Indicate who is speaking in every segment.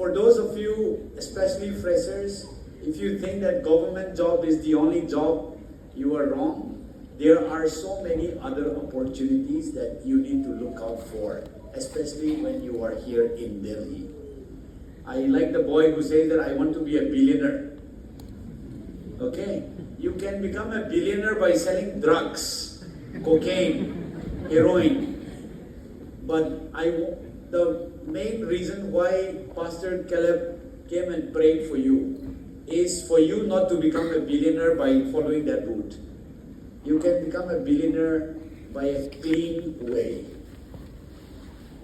Speaker 1: For those of you, especially freshers, if you think that government job is the only job, you are wrong. There are so many other opportunities that you need to look out for, especially when you are here in Delhi. I like the boy who says that I want to be a billionaire. Okay, you can become a billionaire by selling drugs, cocaine, heroin. But the main reason why Pastor Caleb came and prayed for you is for you not to become a billionaire by following that route. You can become a billionaire by a clean way.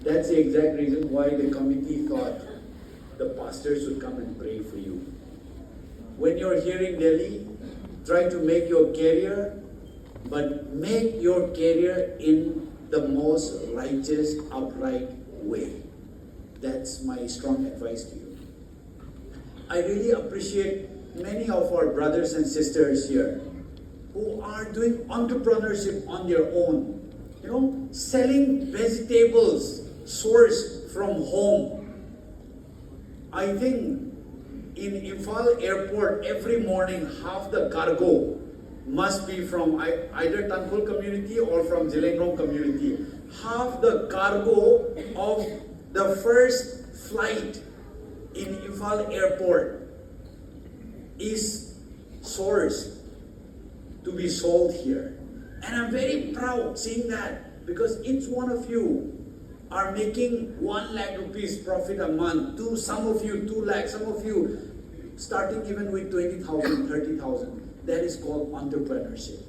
Speaker 1: That's the exact reason why the committee thought the pastors should come and pray for you. When you're here in Delhi, try to make your career, but make your career in the most righteous, upright way. That's my strong advice to you. I really appreciate many of our brothers and sisters here who are doing entrepreneurship on their own. You know, selling vegetables sourced from home. I think in Imphal airport every morning half the cargo must be from either Tankul community or from Zillengrong community. Half the cargo of the first flight in Imphal airport is sourced to be sold here. And I'm very proud seeing that, because each one of you are making 1 lakh rupees profit a month, to some of you 2 lakhs, some of you starting even with 20,000, 30,000. That is called entrepreneurship.